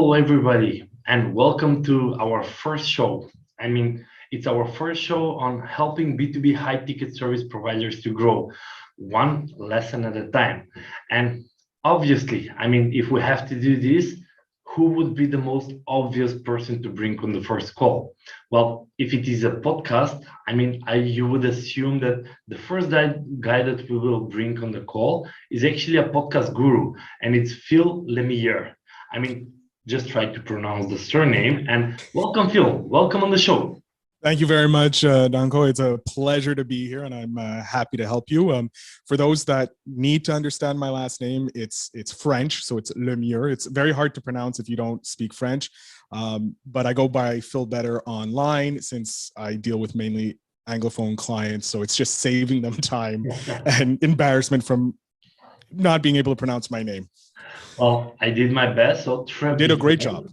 Hello, everybody, and welcome to our first show. It's our first show on helping B2B high ticket service providers to grow one lesson at a time. And obviously, if we have to do this, who would be the most obvious person to bring on the first call? Well, if it is a podcast, you would assume that the first guy that we will bring on the call is actually a podcast guru, and it's Phil Lemire. I mean, just try to pronounce the surname. And welcome, Phil. Welcome on the show. Thank you very much, Danko. It's a pleasure to be here, and I'm happy to help you. For those that need to understand my last name, it's French, so it's Lemire. It's very hard to pronounce if you don't speak French, but I go by Phil Better online since I deal with mainly Anglophone clients, so it's just saving them time and embarrassment from not being able to pronounce my name. Well, I did my best, so you did a great job.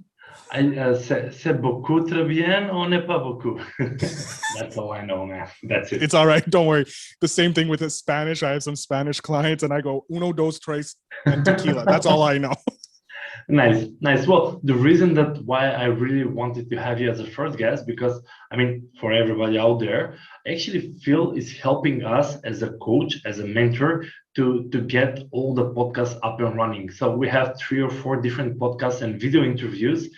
C'est beaucoup, très bien, on n'est pas beaucoup. That's all I know, man. That's it. It's all right. Don't worry. The same thing with the Spanish. I have some Spanish clients and I go, uno, dos, tres, and tequila. That's all I know. Nice. Well, the reason that why I really wanted to have you as a first guest, because for everybody out there, actually Phil is helping us as a coach, as a mentor to get all the podcasts up and running. So we have 3 or 4 different podcasts and video interviews.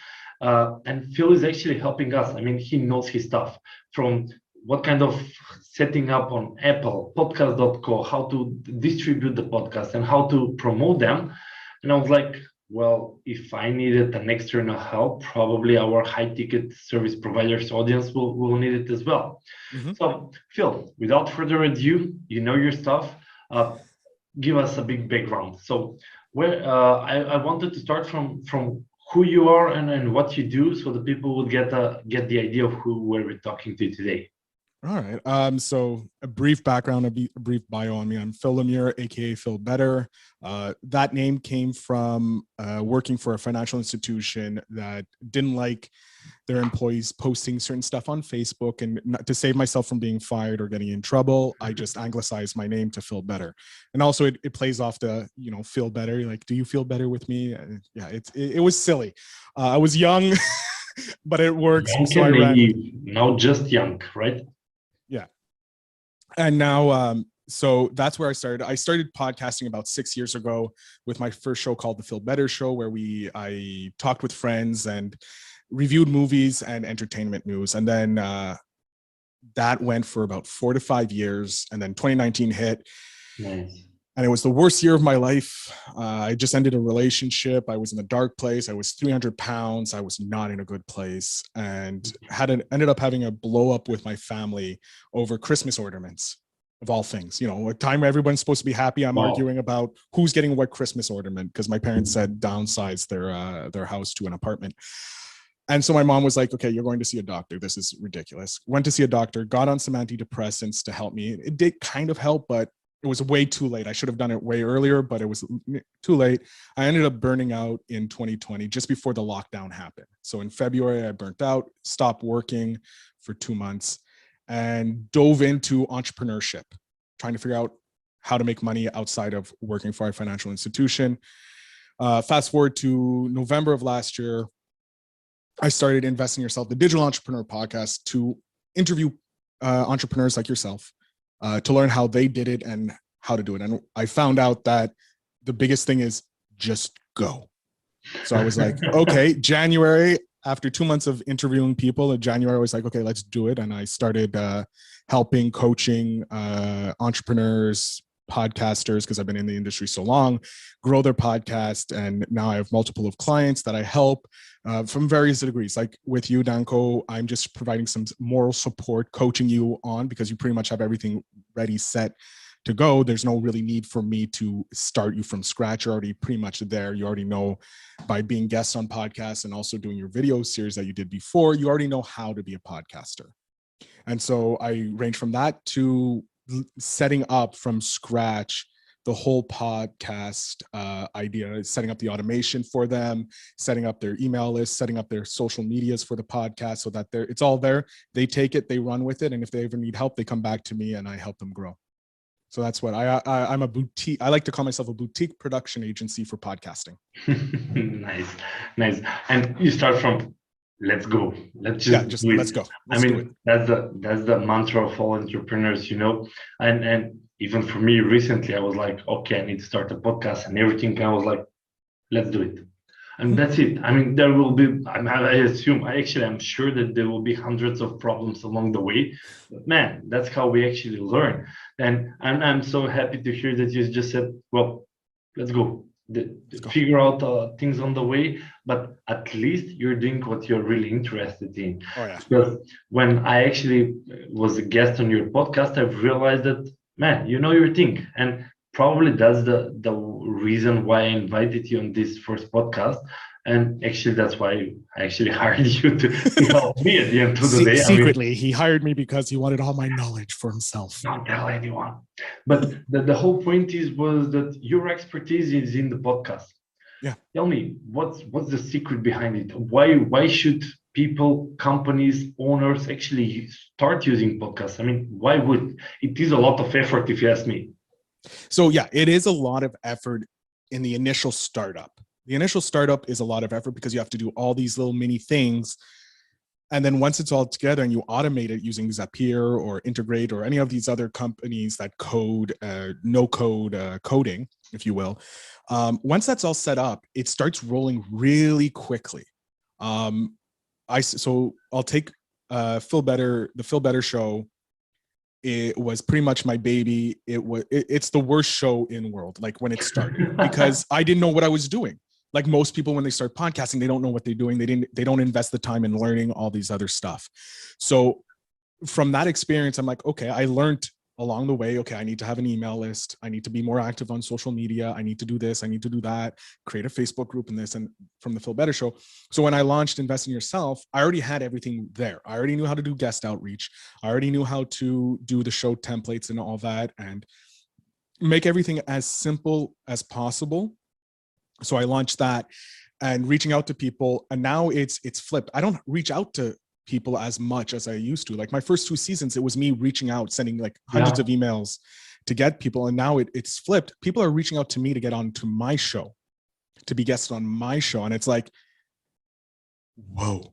And Phil is actually helping us. He knows his stuff, from what kind of setting up on Apple, podcast.co, how to distribute the podcast and how to promote them. And I was like, well, if I needed an external help, probably our high ticket service providers audience will need it as well. Mm-hmm. So Phil, without further ado, you know your stuff. Give us a big background. So where I wanted to start from who you are and what you do, so the people would get the idea of who we're talking to today. All right. So a brief background, a brief bio on me. I'm Phil Lemire, aka Phil Better. That name came from working for a financial institution that didn't like their employees posting certain stuff on Facebook, and to save myself from being fired or getting in trouble, I just anglicized my name to Phil Better. And also it plays off the, feel better. You're like, do you feel better with me? Yeah, it was silly. I was young, but it works. Young, so I ran. Now just young, right? Yeah. And now, so that's where I started. I started podcasting about 6 years ago with my first show called The Phil Better Show, where I talked with friends and reviewed movies and entertainment news. And then that went for about 4 to 5 years. And then 2019 hit. Nice. And it was the worst year of my life. I just ended a relationship. I was in a dark place. I was 300 pounds. I was not in a good place, and ended up having a blow up with my family over Christmas ornaments, of all things. A time where everyone's supposed to be happy. I'm arguing about who's getting what Christmas ornament, because my parents said downsize their house to an apartment. And so my mom was like, okay, you're going to see a doctor. This is ridiculous. Went to see a doctor, got on some antidepressants to help me. It did kind of help, but it was way too late. I should have done it way earlier, but it was too late. I ended up burning out in 2020, just before the lockdown happened. So in February, I burnt out, stopped working for 2 months, and dove into entrepreneurship, trying to figure out how to make money outside of working for a financial institution. Fast forward to November of last year, I started Invest in Yourself, the digital entrepreneur podcast, to interview entrepreneurs like yourself, to learn how they did it and how to do it. And I found out that the biggest thing is just go. So I was like, okay, January, after 2 months of interviewing people in January, I was like, okay, let's do it. And I started helping, coaching entrepreneurs, podcasters, because I've been in the industry so long, grow their podcast. And now I have multiple of clients that I help from various degrees. Like with you, Danko, I'm just providing some moral support, coaching you on, because you pretty much have everything ready, set to go. There's no really need for me to start you from scratch. You're already pretty much there. You already know, by being guests on podcasts and also doing your video series that you did before, you already know how to be a podcaster. And so I range from that to setting up from scratch the whole podcast idea, setting up the automation for them, setting up their email list, setting up their social medias for the podcast, so that it's all there. They take it, they run with it. And if they ever need help, they come back to me and I help them grow. So that's what I'm a boutique. I like to call myself a boutique production agency for podcasting. Nice, nice. And you start from let's go. Let's just do it. Let's go. Let's do it. That's the mantra of all entrepreneurs, And even for me recently, I was like, okay, I need to start a podcast and everything. I was like, let's do it. And that's it. There will be, I'm sure that there will be hundreds of problems along the way. But man, that's how we actually learn. And I'm so happy to hear that you just said, well, let's go. Figure out things on the way, but at least you're doing what you're really interested in. Oh, yeah. Because when I actually was a guest on your podcast, I've realized that, man, you know your thing. And probably that's the reason why I invited you on this first podcast. And actually, that's why I actually hired you to help me at the end of the day. Secretly, he hired me because he wanted all my knowledge for himself. Don't tell anyone. But the whole point was that your expertise is in the podcast. Yeah. Tell me, what's the secret behind it? Why should people, companies, owners actually start using podcasts? Why would it is a lot of effort, if you ask me. So yeah, it is a lot of effort in the initial startup. The initial startup is a lot of effort because you have to do all these little mini things. And then once it's all together and you automate it using Zapier or Integrate or any of these other companies that code, no code coding, if you will, once that's all set up, it starts rolling really quickly. So I'll take the Phil Better Show. It was pretty much my baby. It's the worst show in the world, like when it started, because I didn't know what I was doing. Like most people, when they start podcasting, they don't know what they're doing. They don't invest the time in learning all these other stuff. So from that experience, I'm like, okay, I learned along the way, okay, I need to have an email list. I need to be more active on social media. I need to do this. I need to do that, create a Facebook group and this, and from the Phil Better Show. So when I launched Invest in Yourself, I already had everything there. I already knew how to do guest outreach. I already knew how to do the show templates and all that and make everything as simple as possible. So I launched that and reaching out to people. And now it's flipped. I don't reach out to people as much as I used to. Like my first 2 seasons, it was me reaching out, sending like hundreds of emails to get people. And now it's flipped. People are reaching out to me to get onto my show, to be guests on my show. And it's like, whoa.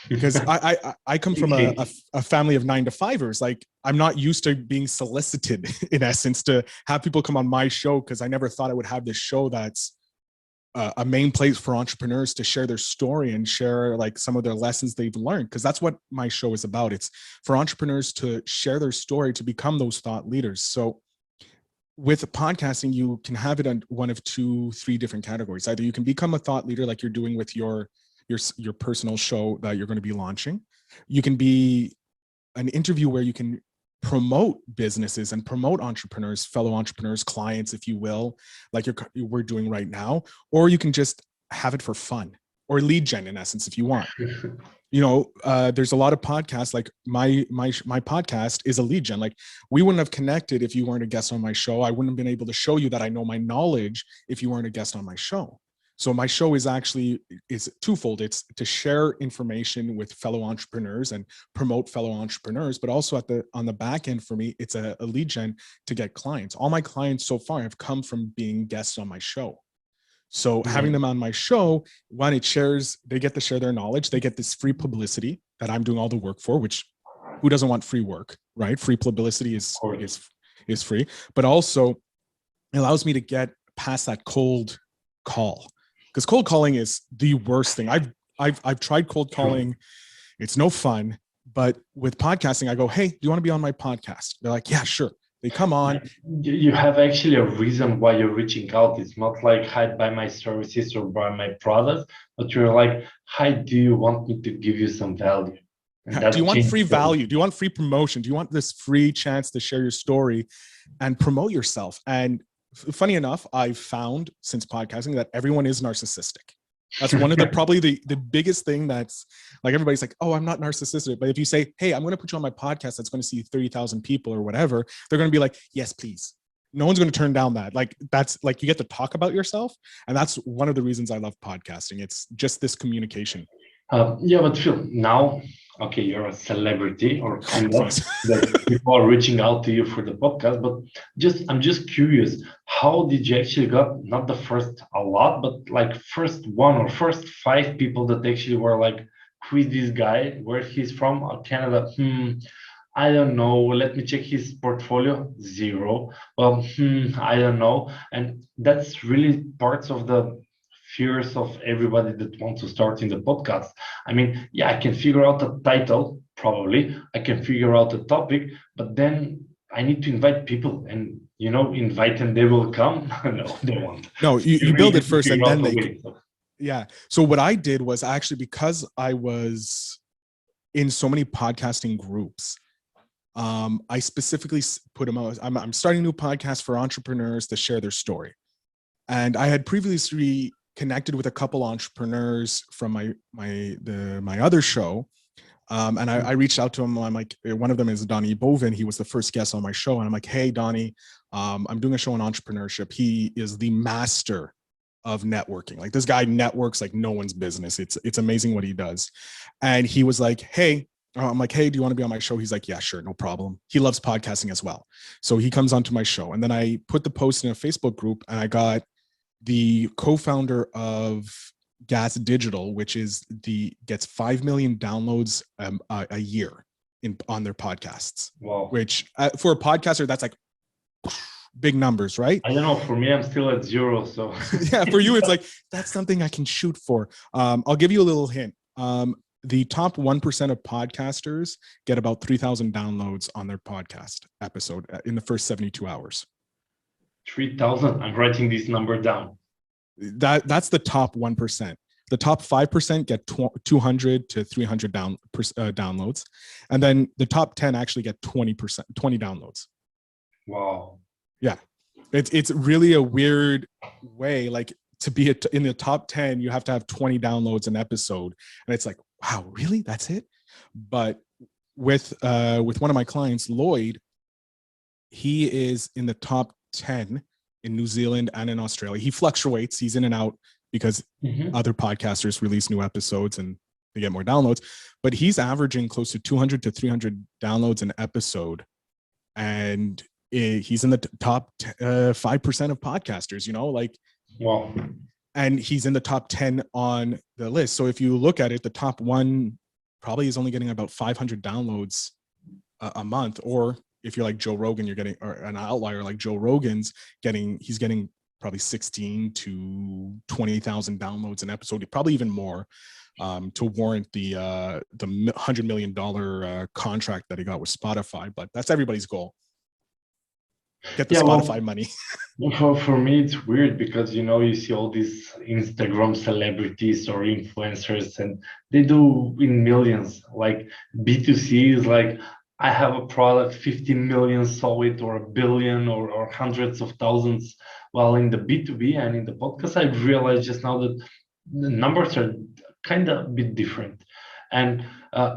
Because I come from a family of 9-to-5ers. Like I'm not used to being solicited in essence to have people come on my show, because I never thought I would have this show that's a main place for entrepreneurs to share their story and share like some of their lessons they've learned, because that's what my show is about. It's for entrepreneurs to share their story, to become those thought leaders. So with podcasting, you can have it on one of 2-3 different categories. Either you can become a thought leader like you're doing with your personal show that you're going to be launching. You can be an interview where you can promote businesses and promote entrepreneurs, fellow entrepreneurs, clients, if you will, like we're doing right now. Or you can just have it for fun, or lead gen in essence, if you want. There's a lot of podcasts, like my podcast is a lead gen. Like we wouldn't have connected if you weren't a guest on my show. I wouldn't have been able to show you that I know my knowledge if you weren't a guest on my show. So my show is twofold. It's to share information with fellow entrepreneurs and promote fellow entrepreneurs, but also on the back end for me, it's a lead gen to get clients. All my clients so far have come from being guests on my show. So having them on my show, one, they get to share their knowledge. They get this free publicity that I'm doing all the work for, which who doesn't want free work, right? Free publicity is free, but also it allows me to get past that cold call. Because cold calling is the worst thing. I've tried cold calling. It's no fun. But with podcasting, I go, hey, do you want to be on my podcast? They're like, yeah, sure. They come on. You have actually a reason why you're reaching out. It's not like, hi, buy my services or buy my products, but you're like, hi, do you want me to give you some value? Do you want free value? Do you want free promotion? Do you want this free chance to share your story and promote yourself? And funny enough, I've found since podcasting that everyone is narcissistic. That's one of probably the biggest thing that's like, everybody's like, oh, I'm not narcissistic. But if you say, hey, I'm going to put you on my podcast that's going to see 30,000 people or whatever, they're going to be like, yes, please. No one's going to turn down that. Like, that's like, you get to talk about yourself. And that's one of the reasons I love podcasting. It's just this communication. But Phil, now okay, you're a celebrity or kind of Please. that people are reaching out to you for the podcast, but just I'm just curious, how did you actually got not the first a lot, but like first one or first five people that actually were like, who is this guy? Where he's from? Canada. I don't know. Let me check his portfolio. Zero. Well, I don't know. And that's really parts of the fears of everybody that wants to start in the podcast. I mean, yeah, I can figure out a title, probably. I can figure out a topic, but then I need to invite people and, invite and they will come. No, they won't. No, So you you really build it need to first figure and then out a they way. So, yeah. So what I did was actually, because I was in so many podcasting groups, I specifically put them out. I'm starting a new podcast for entrepreneurs to share their story. And I had previously connected with a couple entrepreneurs from my other show. And I reached out to him. I'm like, one of them is Donnie Bovin. He was the first guest on my show. And I'm like, hey, Donnie, I'm doing a show on entrepreneurship. He is the master of networking. Like, this guy networks like no one's business. It's amazing what he does. And he was like, hey, I'm like, hey, do you want to be on my show? He's like, yeah, sure, no problem. He loves podcasting as well. So he comes onto my show. And then I put the post in a Facebook group, and I got the co-founder of Gas Digital, which gets 5 million downloads a year on their podcasts. wow. Which for a podcaster, that's like big numbers, right? I don't know. For me, I'm still at zero. So Yeah, for you, it's like, that's something I can shoot for. I'll give you a little hint. The top 1% of podcasters get about 3,000 downloads on their podcast episode in the first 72 hours. 3,000. I'm writing this number down. That's the top 1%. The top 5% get 200 to 300 downloads. And then the top 10 actually get 20 downloads. Wow. Yeah. It's really a weird way, like, to be in the top 10, you have to have 20 downloads an episode. And it's like, wow, really? That's it? But with one of my clients, Lloyd, he is in the top 10 in New Zealand and in Australia. He fluctuates. He's in and out because other podcasters release new episodes and they get more downloads. But he's averaging close to 200 to 300 downloads an episode. And he's in the top 5% of podcasters, like, wow. And he's in the top 10 on the list. So if you look at it, the top one probably is only getting about 500 downloads a month. Or if you're like Joe Rogan, you're getting, or an outlier like Joe Rogan's he's getting probably 16 to 20,000 downloads an episode, probably even more, to warrant the $100 million contract that he got with Spotify. But that's everybody's goal. Get the Spotify money. For me, it's weird because, you see all these Instagram celebrities or influencers and they do in millions. Like B2C is like, I have a product, 50 million saw it, or a billion, or hundreds of thousands. While in the B2B and in the podcast, I realized just now that the numbers are kind of a bit different. And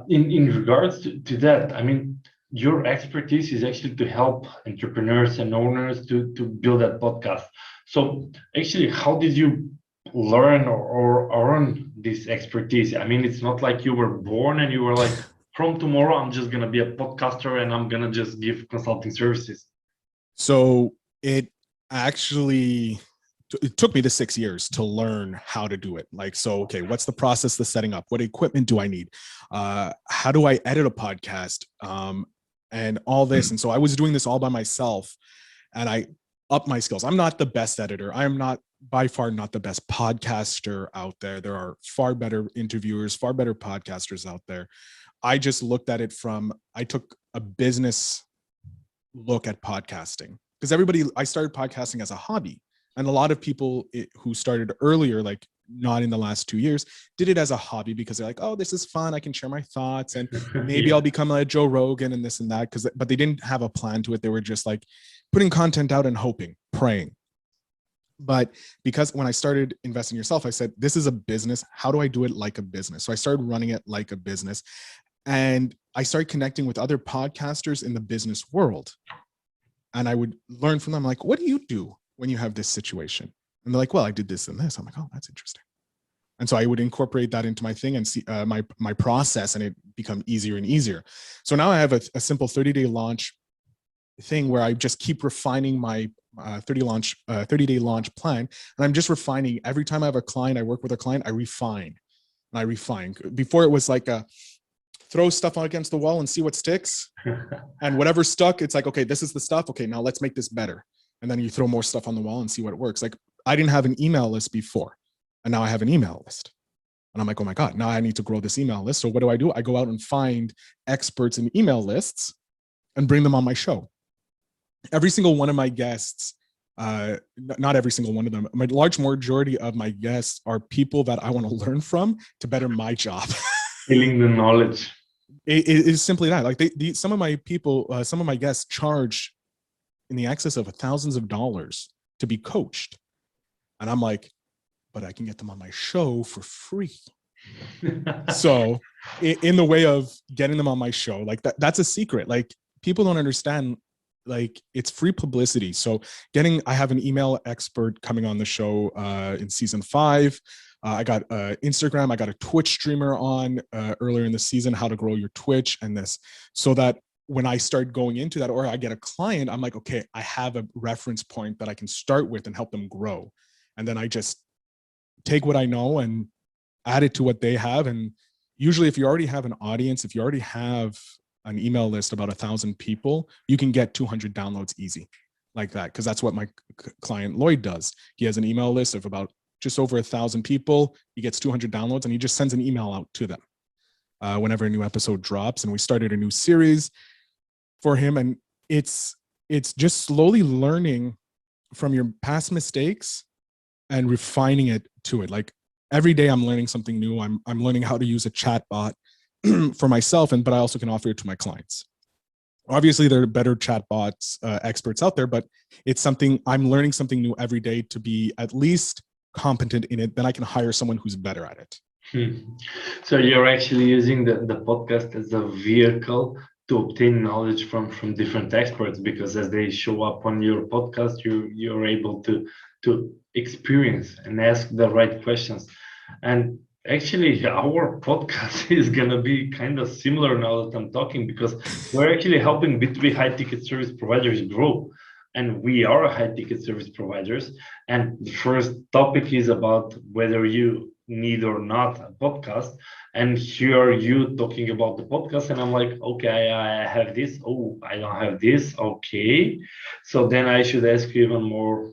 in regards to that, I mean, your expertise is actually to help entrepreneurs and owners to build that podcast. So actually, how did you learn or earn this expertise? I mean, it's not like you were born and you were like, from tomorrow, I'm just going to be a podcaster and I'm going to just give consulting services. So it took me the 6 years to learn how to do it. Like, so, okay, what's the process, the setting up? What equipment do I need? How do I edit a podcast? And all this. And so I was doing this all by myself, and I upped my skills. I'm not the best editor. I am not, by far, not the best podcaster out there. There are far better interviewers, far better podcasters out there. I just looked at it I took a business look at podcasting, because I started podcasting as a hobby. And a lot of people who started earlier, like not in the last 2 years, did it as a hobby because they're like, oh, this is fun. I can share my thoughts and maybe I'll become a Joe Rogan and this and that. But they didn't have a plan to it. They were just like putting content out and hoping, praying. But because when I started investing in yourself, I said, this is a business. How do I do it like a business? So I started running it like a business. And I started connecting with other podcasters in the business world. And I would learn from them, like, what do you do when you have this situation? And they're like, well, I did this and this. I'm like, oh, that's interesting. And so I would incorporate that into my thing and see my process, and it become easier and easier. So now I have a simple 30-day launch thing where I just keep refining my 30-day launch plan. And I'm just refining every time I have a client, I work with a client, I refine and I refine. Before it was like throw stuff against the wall and see what sticks. And whatever stuck, it's like, okay, this is the stuff. Okay, now let's make this better. And then you throw more stuff on the wall and see what works. Like I didn't have an email list before, and now I have an email list. And I'm like, oh my God, now I need to grow this email list. So what do? I go out and find experts in email lists and bring them on my show. Every single one of my guests, not every single one of them, a large majority of my guests are people that I want to learn from to better my job. Stealing the knowledge. It is simply that. Like some of my people, some of my guests charge in the excess of thousands of dollars to be coached. And I'm like, but I can get them on my show for free. So in the way of getting them on my show, like that's a secret. Like people don't understand, like it's free publicity. So I have an email expert coming on the show in season 5. I got Instagram. I got a Twitch streamer on earlier in the season, how to grow your Twitch and this, so that when I start going into that, or I get a client, I'm like, okay, I have a reference point that I can start with and help them grow. And then I just take what I know and add it to what they have. And usually if you already have an audience, if you already have an email list about 1,000 people, you can get 200 downloads easy like that. Cause that's what my client Lloyd does. He has an email list of about just over 1,000 people. He gets 200 downloads and he just sends an email out to them whenever a new episode drops. And we started a new series for him. And it's just slowly learning from your past mistakes and refining it to it. Like every day I'm learning something new. I'm learning how to use a chat bot for myself, but I also can offer it to my clients. Obviously there are better chatbots experts out there, but it's something I'm learning something new every day to be at least competent in it. Then I can hire someone who's better at it. So you're actually using the podcast as a vehicle to obtain knowledge from different experts, because as they show up on your podcast, you're able to experience and ask the right questions. And actually our podcast is going to be kind of similar now that I'm talking, because we're actually helping B2B high ticket service providers grow, and we are high ticket service providers. And the first topic is about whether you need or not a podcast, and here you talking about the podcast, and I'm like, okay, I have this, oh, I don't have this, okay, so then I should ask you even more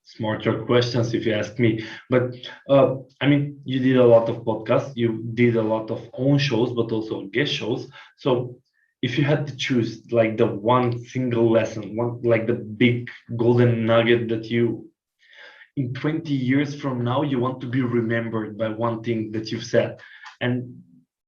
smarter questions if you ask me. But I mean, you did a lot of podcasts, you did a lot of own shows, but also guest shows. So if you had to choose like the one single lesson, one like the big golden nugget that you, in 20 years from now, you want to be remembered by one thing that you've said, and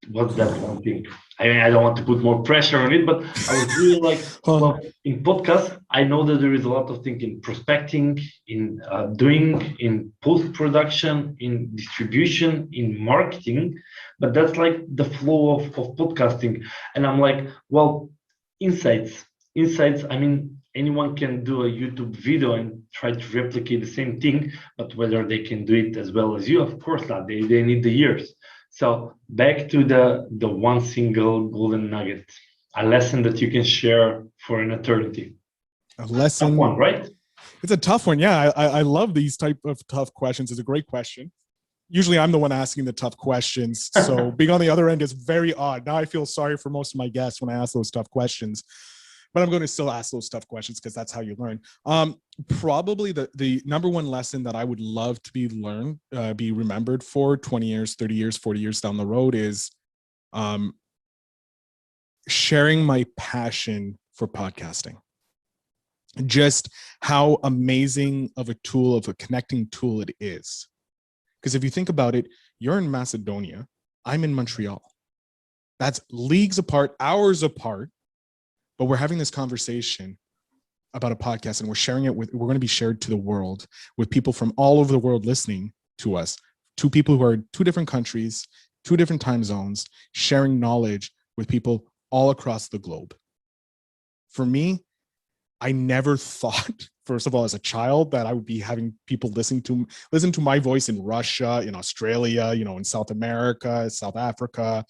what's that one thing? I mean, I don't want to put more pressure on it, but I was really like, well, in podcast, I know that there is a lot of things in prospecting, in doing, in post-production, in distribution, in marketing, but that's like the flow of podcasting. And I'm like, well, insights, I mean, anyone can do a YouTube video and try to replicate the same thing, but whether they can do it as well as you, of course not. They need the years. So back to the one single golden nugget, a lesson that you can share for an eternity. A lesson. Tough one, right? It's a tough one. Yeah, I love these type of tough questions. It's a great question. Usually I'm the one asking the tough questions. So being on the other end is very odd. Now I feel sorry for most of my guests when I ask those tough questions, but I'm going to still ask those tough questions because that's how you learn. Probably the number one lesson that I would love to be remembered for 20 years, 30 years, 40 years down the road is sharing my passion for podcasting. Just how amazing of a tool, of a connecting tool it is. Because if you think about it, you're in Macedonia, I'm in Montreal. That's leagues apart, hours apart, but we're having this conversation about a podcast and we're sharing it we're going to be shared to the world with people from all over the world listening to us, two people who are in 2 different countries, 2 different time zones, sharing knowledge with people all across the globe. For me, I never thought, first of all, as a child, that I would be having people listen to my voice in Russia, in Australia, in South America, South Africa.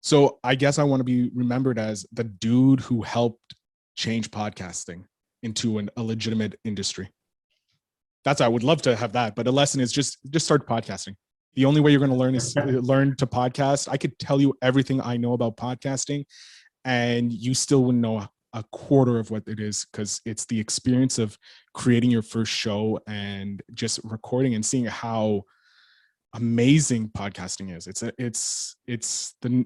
So I guess I want to be remembered as the dude who helped change podcasting into a legitimate industry. I would love to have that, but the lesson is just start podcasting. The only way you're going to learn is learn to podcast. I could tell you everything I know about podcasting, and you still wouldn't know a quarter of what it is, because it's the experience of creating your first show and just recording and seeing how amazing podcasting is. It's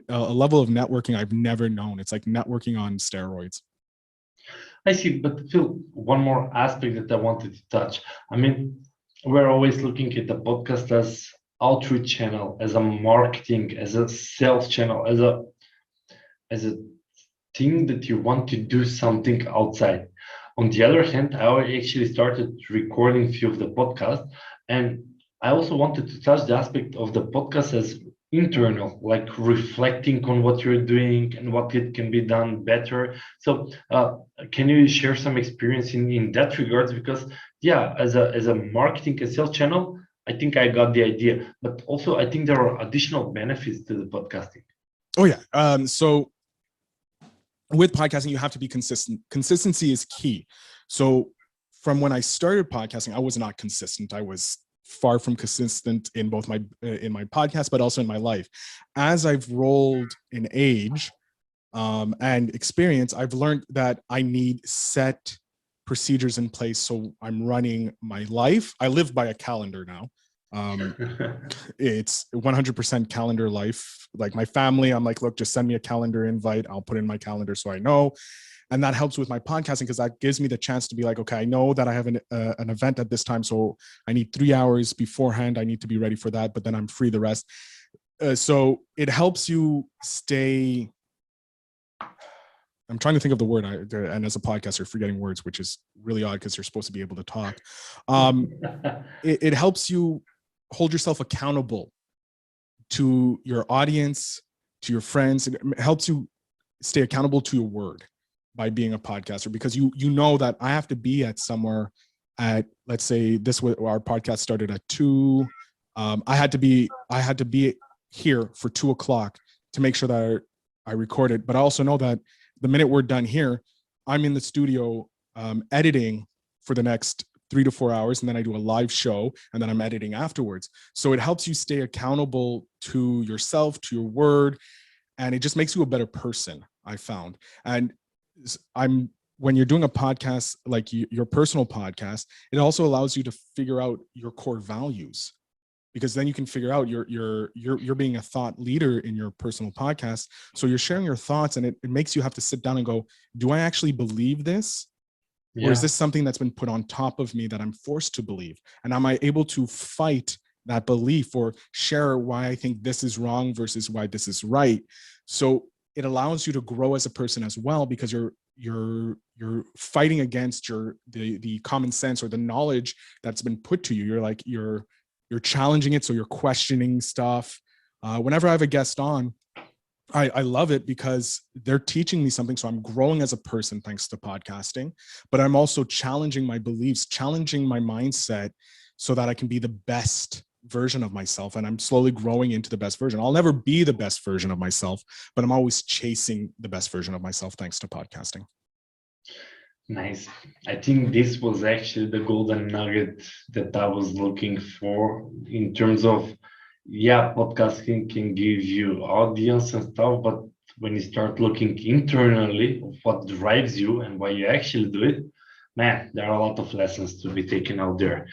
a level of networking I've never known. It's like networking on steroids. I see, but Phil, one more aspect that I wanted to touch. I mean, we're always looking at the podcast as outreach channel, as a marketing, as a sales channel, as a thing that you want to do something outside. On the other hand, I actually started recording few of the podcasts, and I also wanted to touch the aspect of the podcast as internal, like reflecting on what you're doing and what it can be done better. So can you share some experience in that regards? Because yeah, as a marketing and sales channel, I think I got the idea, but also I think there are additional benefits to the podcasting. Oh yeah. So with podcasting, you have to be consistent. Consistency is key. So from when I started podcasting, I was not consistent. I was far from consistent in both in my podcast, but also in my life. As I've rolled in age and experience, I've learned that I need set procedures in place. So I'm running my life. I live by a calendar now. It's 100% calendar life. Like my family, I'm like, look, just send me a calendar invite. I'll put in my calendar so I know. And that helps with my podcasting, because that gives me the chance to be like, okay, I know that I have an event at this time, so I need 3 hours beforehand. I need to be ready for that, but then I'm free the rest. So it helps you stay. I'm trying to think of the word, and as a podcaster, forgetting words, which is really odd because you're supposed to be able to talk. It helps you hold yourself accountable to your audience, to your friends. It helps you stay accountable to your word by being a podcaster, because you know that I have to be at somewhere at, let's say our podcast started at 2. I had to be here for 2:00 to make sure that I record it. But I also know that the minute we're done here, I'm in the studio editing for the next 3 to 4 hours, and then I do a live show, and then I'm editing afterwards. So it helps you stay accountable to yourself, to your word, and it just makes you a better person, I found. And when you're doing a podcast, like your personal podcast, it also allows you to figure out your core values, because then you can figure out you're being a thought leader in your personal podcast. So you're sharing your thoughts, and it makes you have to sit down and go, do I actually believe this? Yeah. Or is this something that's been put on top of me that I'm forced to believe? And am I able to fight that belief or share why I think this is wrong versus why this is right? So it allows you to grow as a person as well, because you're fighting against the common sense or the knowledge that's been put to you. You're challenging it, so you're questioning stuff. Whenever I have a guest on, I love it because they're teaching me something. So I'm growing as a person thanks to podcasting, but I'm also challenging my beliefs, challenging my mindset, so that I can be the best version of myself. And I'm slowly growing into the best version. I'll never be the best version of myself, but I'm always chasing the best version of myself thanks to podcasting. Nice. I think this was actually the golden nugget that I was looking for, in terms of, yeah, podcasting can give you audience and stuff, but when you start looking internally of what drives you and why you actually do it, man, there are a lot of lessons to be taken out there.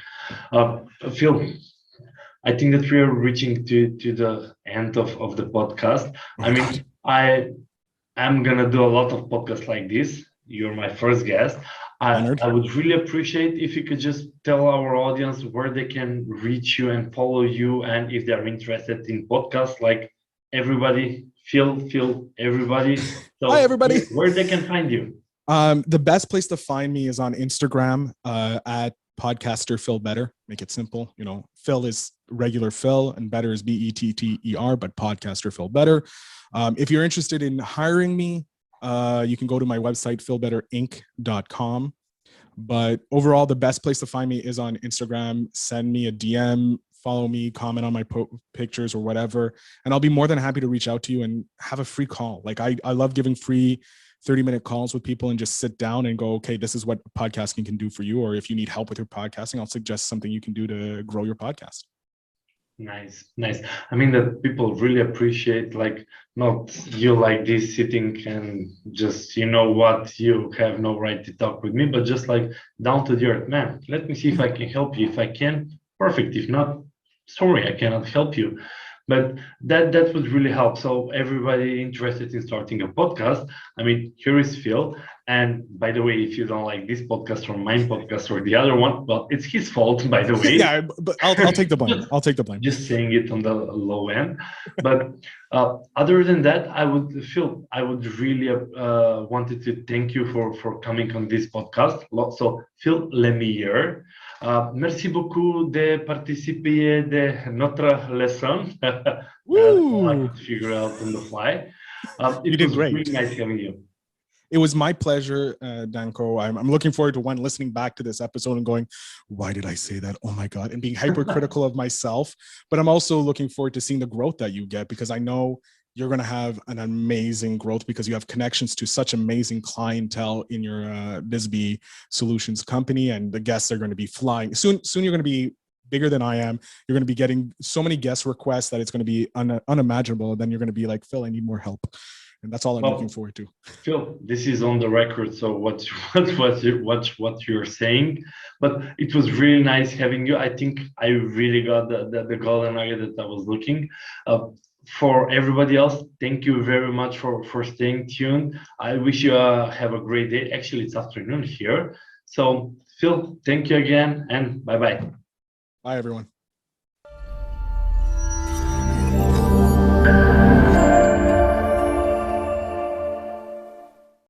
Phil, I think that we are reaching to the end of the podcast. I mean, I'm gonna do a lot of podcasts like this. You're my first guest. I would really appreciate if you could just tell our audience where they can reach you and follow you, and if they're interested in podcasts, like everybody, Phil, everybody. So hi, everybody. Where they can find you. The best place to find me is on Instagram at podcaster Phil Better. Make it simple. Phil is regular Phil, and Better is Better, but podcaster Phil Better. If you're interested in hiring me, You can go to my website, feelbetterinc.com. But overall, the best place to find me is on Instagram. Send me a DM, follow me, comment on my pictures or whatever. And I'll be more than happy to reach out to you and have a free call. Like I love giving free 30-minute calls with people and just sit down and go, okay, this is what podcasting can do for you. Or if you need help with your podcasting, I'll suggest something you can do to grow your podcast. Nice. I mean that people really appreciate, like, not you like this sitting and just, you know what, you have no right to talk with me, but just like down to the earth, man, let me see if I can help you. If I can, perfect. If not, sorry, I cannot help you. But that would really help. So everybody interested in starting a podcast, I mean, here is Phil. And by the way, if you don't like this podcast or my podcast or the other one, well, it's his fault, by the way. Yeah, but I'll take the blame. I'll take the blame. Just saying it on the low end. But other than that, I would really wanted to thank you for coming on this podcast. So Phil Lemire, merci beaucoup de participer de notre lesson. Woo! I could figure out on the fly. You did great. Really nice having you. It was my pleasure, Danko. I'm looking forward to listening back to this episode and going, why did I say that? Oh my God, and being hypercritical of myself. But I'm also looking forward to seeing the growth that you get, because I know you're going to have an amazing growth because you have connections to such amazing clientele in your Bisbee Solutions company, and the guests are going to be flying. Soon you're going to be bigger than I am. You're going to be getting so many guest requests that it's going to be unimaginable. And then you're going to be like, Phil, I need more help. And that's all I'm looking forward to. Phil, this is on the record, so what you're saying, but it was really nice having you. I think I really got the golden nugget that I was looking. For everybody else, thank you very much for staying tuned. I wish you have a great day. Actually, it's afternoon here. So Phil, thank you again, and bye-bye. Bye, everyone.